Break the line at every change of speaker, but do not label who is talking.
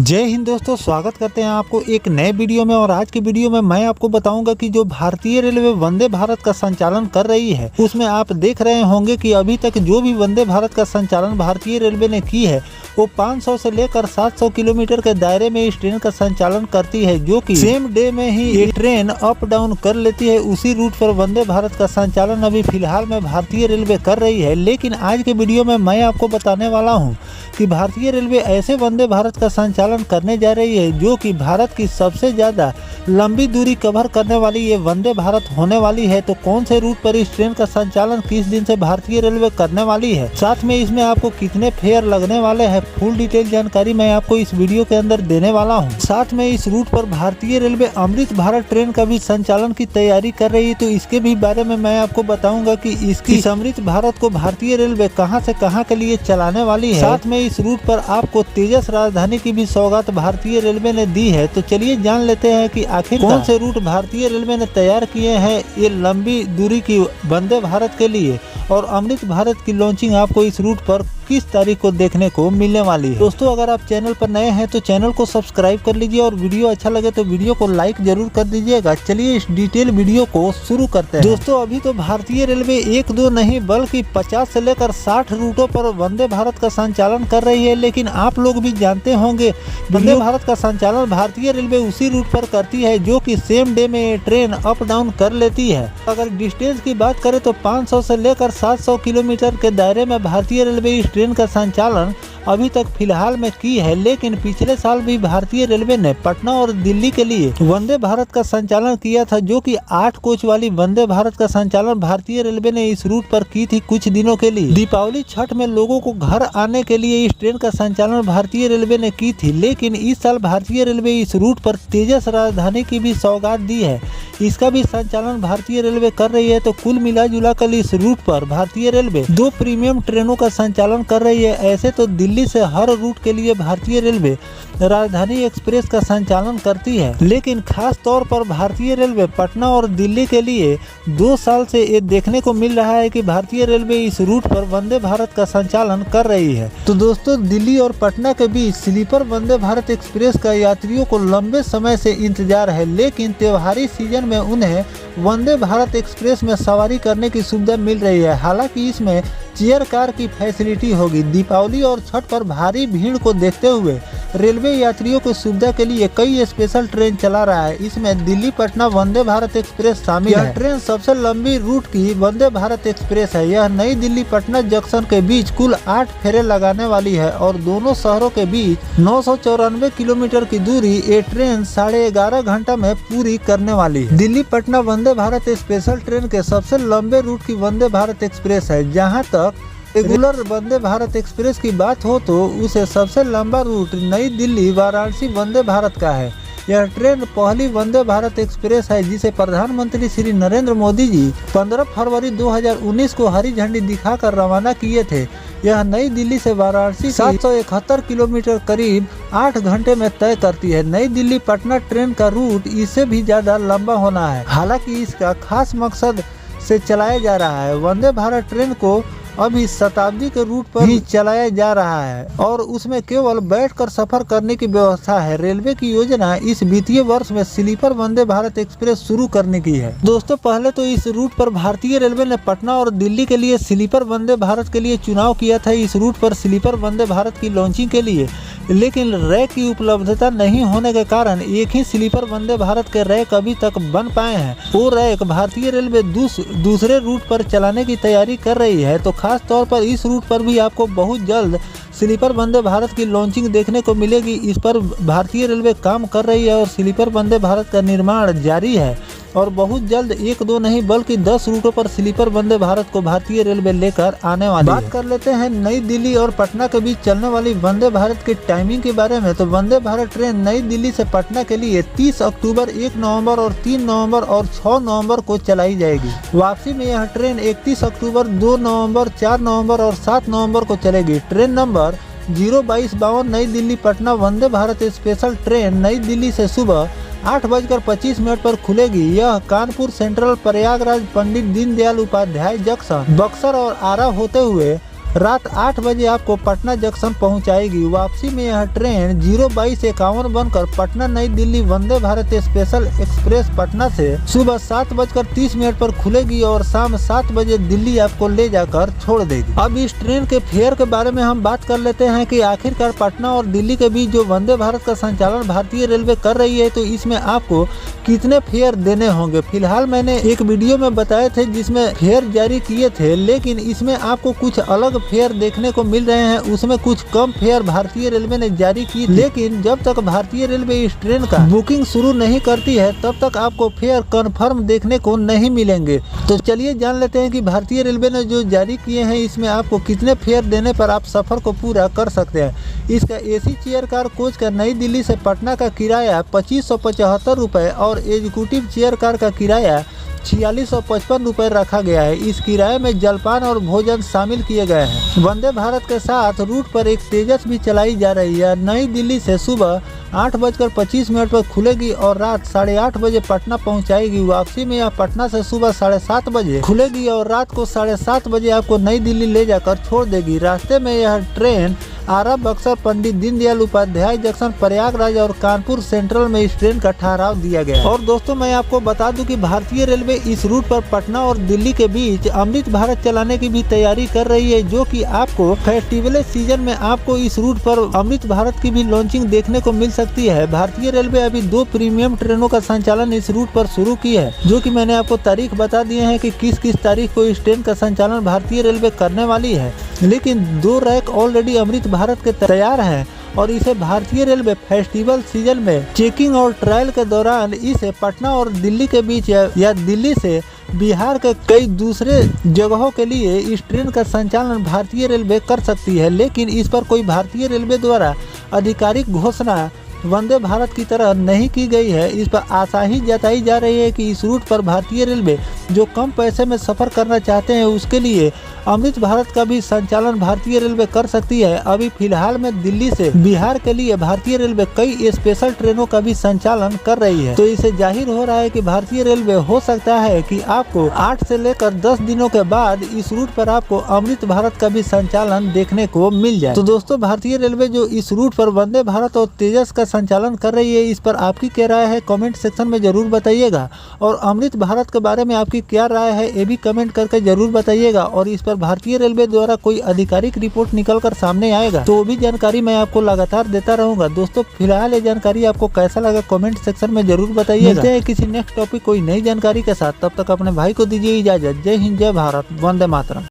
जय हिंद दोस्तों, स्वागत करते हैं आपको एक नए वीडियो में। और आज की वीडियो में मैं आपको बताऊंगा कि जो भारतीय रेलवे वंदे भारत का संचालन कर रही है, उसमें आप देख रहे होंगे कि अभी तक जो भी वंदे भारत का संचालन भारतीय रेलवे ने की है वो 500 से लेकर 700 किलोमीटर के दायरे में इस ट्रेन का संचालन करती है, जो कि सेम डे में ही ये ट्रेन अप डाउन कर लेती है। उसी रूट पर वंदे भारत का संचालन अभी फिलहाल में भारतीय रेलवे कर रही है। लेकिन आज के वीडियो में मैं आपको बताने वाला हूँ कि भारतीय रेलवे ऐसे वंदे भारत का संचालन करने जा रही है जो कि भारत की सबसे ज्यादा लंबी दूरी कवर करने वाली ये वंदे भारत होने वाली है। तो कौन से रूट पर इस ट्रेन का संचालन किस दिन से भारतीय रेलवे करने वाली है, साथ में इसमें आपको कितने फेयर लगने वाले हैं, फुल डिटेल जानकारी मैं आपको इस वीडियो के अंदर देने वाला हूँ। साथ में इस रूट पर भारतीय रेलवे अमृत भारत ट्रेन का भी संचालन की तैयारी कर रही है, तो इसके भी बारे में मैं आपको बताऊंगा कि इस अमृत भारत को भारतीय रेलवे कहां से कहां के लिए चलाने वाली है। साथ में इस रूट पर आपको तेजस राजधानी की भी सौगात भारतीय रेलवे ने दी है। तो चलिए जान लेते हैं कि आखिर कौन से रूट भारतीय रेलवे ने तैयार किए हैं ये लंबी दूरी की वंदे भारत के लिए, और अमृत भारत की लॉन्चिंग आपको इस रूट पर किस तारीख को देखने को मिलने वाली है। दोस्तों, अगर आप चैनल पर नए हैं तो चैनल को सब्सक्राइब कर लीजिए और वीडियो अच्छा लगे तो वीडियो को लाइक जरूर कर दीजिएगा। चलिए इस डिटेल वीडियो को शुरू करते हैं। दोस्तों, अभी तो भारतीय रेलवे एक दो नहीं बल्कि 50 से लेकर 60 रूटों पर वंदे भारत का संचालन कर रही है। लेकिन आप लोग भी जानते होंगे वंदे भारत का संचालन भारतीय रेलवे उसी रूट पर करती है जो कि सेम डे में ट्रेन अप डाउन कर लेती है। अगर डिस्टेंस की बात करें तो 500 से लेकर 700 किलोमीटर के दायरे में भारतीय रेलवे इस ट्रेन का संचालन अभी तक फिलहाल में की है। लेकिन पिछले साल भी भारतीय रेलवे ने पटना और दिल्ली के लिए वंदे भारत का संचालन किया था, जो कि 8 कोच वाली वंदे भारत का संचालन भारतीय रेलवे ने इस रूट पर की थी कुछ दिनों के लिए। दीपावली छठ में लोगों को घर आने के लिए इस ट्रेन का संचालन भारतीय रेलवे ने की थी। लेकिन इस साल भारतीय रेलवे इस रूट पर तेजस राजधानी की भी सौगात दी है, इसका भी संचालन भारतीय रेलवे कर रही है। तो कुल मिला जुला कर इस रूट पर भारतीय रेलवे 2 प्रीमियम ट्रेनों का संचालन कर रही है। ऐसे तो दिल्ली से हर रूट के लिए भारतीय रेलवे राजधानी एक्सप्रेस का संचालन करती है, लेकिन खास तौर पर भारतीय रेलवे पटना और दिल्ली के लिए 2 साल से ये देखने को मिल रहा है कि भारतीय रेलवे इस रूट पर वंदे भारत का संचालन कर रही है। तो दोस्तों, दिल्ली और पटना के बीच स्लीपर वंदे भारत एक्सप्रेस का यात्रियों को लंबे समय से इंतजार है, लेकिन त्योहारी सीजन में उन्हें वंदे भारत एक्सप्रेस में सवारी करने की सुविधा मिल रही है। हालांकि इसमें चेयर कार की फैसिलिटी होगी। दीपावली और छठ पर भारी भीड़ को देखते हुए रेलवे यात्रियों की सुविधा के लिए कई स्पेशल ट्रेन चला रहा है। इसमें दिल्ली पटना वंदे भारत एक्सप्रेस शामिल है। यह ट्रेन सबसे लंबी रूट की वंदे भारत एक्सप्रेस है। यह नई दिल्ली पटना जंक्शन के बीच कुल 8 फेरे लगाने वाली है और दोनों शहरों के बीच 994 किलोमीटर की दूरी ये ट्रेन 11.5 घंटा में पूरी करने वाली है। दिल्ली पटना वंदे भारत स्पेशल ट्रेन के सबसे लंबे रूट की वंदे भारत एक्सप्रेस है। जहाँ तक रेगुलर वंदे भारत एक्सप्रेस की बात हो तो उसे सबसे लंबा रूट नई दिल्ली वाराणसी वंदे भारत का है। यह ट्रेन पहली वंदे भारत एक्सप्रेस है जिसे प्रधानमंत्री श्री नरेंद्र मोदी जी 15 फरवरी 2019 को हरी झंडी दिखाकर रवाना किए थे। यह नई दिल्ली से वाराणसी 771 किलोमीटर करीब 8 घंटे में तय करती है। नई दिल्ली पटना ट्रेन का रूट इससे भी ज्यादा लंबा होना है। हालांकि इसका खास मकसद से चलाया जा रहा है। वंदे भारत ट्रेन को अभी शताब्दी के रूट पर ही चलाया जा रहा है और उसमें केवल बैठकर सफर करने की व्यवस्था है। रेलवे की योजना इस वित्तीय वर्ष में स्लीपर वंदे भारत एक्सप्रेस शुरू करने की है। दोस्तों, पहले तो इस रूट पर भारतीय रेलवे ने पटना और दिल्ली के लिए स्लीपर वंदे भारत के लिए चुनाव किया था इस रूट पर स्लीपर वंदे भारत की लॉन्चिंग के लिए। लेकिन रैक की उपलब्धता नहीं होने के कारण एक ही स्लीपर वंदे भारत के रैक अभी तक बन पाए हैं। वो रैक भारतीय रेलवे दूसरे रूट पर चलाने की तैयारी कर रही है। तो खास तौर पर इस रूट पर भी आपको बहुत जल्द स्लीपर वंदे भारत की लॉन्चिंग देखने को मिलेगी। इस पर भारतीय रेलवे काम कर रही है और स्लीपर वंदे भारत का निर्माण जारी है और बहुत जल्द 1-2 नहीं बल्कि 10 रूटों पर स्लीपर वंदे भारत को भारतीय रेलवे लेकर आने वाली है। बात कर लेते हैं नई दिल्ली और पटना के बीच चलने वाली वंदे भारत की टाइमिंग के बारे में। तो वंदे भारत ट्रेन नई दिल्ली से पटना के लिए 30 अक्टूबर, 1 नवंबर और 3 नवंबर और 6 नवंबर को चलाई जाएगी। वापसी में यह ट्रेन 31 अक्टूबर, 2 नवंबर, 4 नवंबर और 7 नवंबर को चलेगी। ट्रेन नंबर 02252 नई दिल्ली पटना वंदे भारत स्पेशल ट्रेन नई दिल्ली से सुबह 8:25 पर खुलेगी। यह कानपुर सेंट्रल, प्रयागराज, पंडित दीनदयाल उपाध्याय जंक्शन, बक्सर और आरा होते हुए रात 8 बजे आपको पटना जंक्शन पहुंचाएगी। वापसी में यह ट्रेन 02251 बनकर पटना नई दिल्ली वंदे भारत स्पेशल एक्सप्रेस पटना से सुबह 7:30 पर खुलेगी और शाम 7 बजे दिल्ली आपको ले जाकर छोड़ देगी। अब इस ट्रेन के फेयर के बारे में हम बात कर लेते हैं कि आखिरकार पटना और दिल्ली के बीच जो वंदे भारत का संचालन भारतीय रेलवे कर रही है, तो इसमें आपको कितने फेयर देने होंगे। फिलहाल मैंने एक वीडियो में बताए थे जिसमें फेयर जारी किए थे, लेकिन इसमें आपको कुछ अलग फेयर देखने को मिल रहे हैं। उसमें कुछ कम फेयर भारतीय रेलवे ने जारी की, लेकिन जब तक भारतीय रेलवे इस ट्रेन का बुकिंग शुरू नहीं करती है तब तक आपको फेयर कंफर्म देखने को नहीं मिलेंगे। तो चलिए जान लेते हैं कि भारतीय रेलवे ने जो जारी किए हैं इसमें आपको कितने फेयर देने पर आप सफर को पूरा कर सकते हैं। इसका एसी चेयर कार कोच का नई दिल्ली से पटना का किराया 2575 रुपये और एग्जीक्यूटिव चेयर कार का किराया 4655 रुपये रखा गया है। इस किराए में जलपान और भोजन शामिल किए गए हैं। वंदे भारत के साथ रूट पर एक तेजस भी चलाई जा रही है। नई दिल्ली से सुबह 8:25 पर खुलेगी और रात 8:30 बजे पटना पहुंचाएगी। वापसी में यह पटना से सुबह 7:30 बजे खुलेगी और रात को 7:30 बजे आपको नई दिल्ली ले जाकर छोड़ देगी। रास्ते में यह ट्रेन आरा, बक्सर, पंडित दीनदयाल उपाध्याय जंक्शन, प्रयागराज और कानपुर सेंट्रल में इस ट्रेन का ठहराव दिया गया है। और दोस्तों मैं आपको बता दूं कि भारतीय रेलवे इस रूट पर पटना और दिल्ली के बीच अमृत भारत चलाने की भी तैयारी कर रही है, जो कि आपको फेस्टिवल सीजन में आपको इस रूट पर अमृत भारत की भी लॉन्चिंग देखने को मिल सकती है। भारतीय रेलवे अभी 2 प्रीमियम ट्रेनों का संचालन इस रूट पर शुरू की है, जो कि मैंने आपको तारीख बता दिए हैं कि किस किस तारीख को इस ट्रेन का संचालन भारतीय रेलवे करने वाली है। लेकिन 2 रैक ऑलरेडी अमृत भारत के तैयार हैं और इसे भारतीय रेलवे फेस्टिवल सीजन में चेकिंग और ट्रायल के दौरान इसे पटना और दिल्ली के बीच या दिल्ली से बिहार के कई दूसरे जगहों के लिए इस ट्रेन का संचालन भारतीय रेलवे कर सकती है। लेकिन इस पर कोई भारतीय रेलवे द्वारा आधिकारिक घोषणा वंदे भारत की तरह नहीं की गई है। इस पर आशा ही जताई जा रही है कि इस रूट पर भारतीय रेलवे जो कम पैसे में सफ़र करना चाहते हैं उसके लिए अमृत भारत का भी संचालन भारतीय रेलवे कर सकती है। अभी फिलहाल में दिल्ली से बिहार के लिए भारतीय रेलवे कई स्पेशल ट्रेनों का भी संचालन कर रही है। तो इसे जाहिर हो रहा है कि भारतीय रेलवे हो सकता है कि आपको 8 से लेकर 10 दिनों के बाद इस रूट पर आपको अमृत भारत का भी संचालन देखने को मिल जाए। तो दोस्तों भारतीय रेलवे जो इस रूट पर वंदे भारत और तेजस का संचालन कर रही है, इस पर आपकी क्या राय है कमेंट सेक्शन में जरूर बताइएगा। और अमृत भारत के बारे में आपकी क्या राय है ये भी कमेंट करके जरूर बताइएगा। और इस पर भारतीय रेलवे द्वारा कोई आधिकारिक रिपोर्ट निकल कर सामने आएगा तो वो भी जानकारी मैं आपको लगातार देता रहूंगा। दोस्तों फिलहाल ये जानकारी आपको कैसा लगा कमेंट सेक्शन में जरूर बताइएगा। मिलते हैं किसी नेक्स्ट टॉपिक कोई नई जानकारी के साथ, तब तक अपने भाई को दीजिए इजाजत। जय हिंद, जय भारत, वंदे मातरम।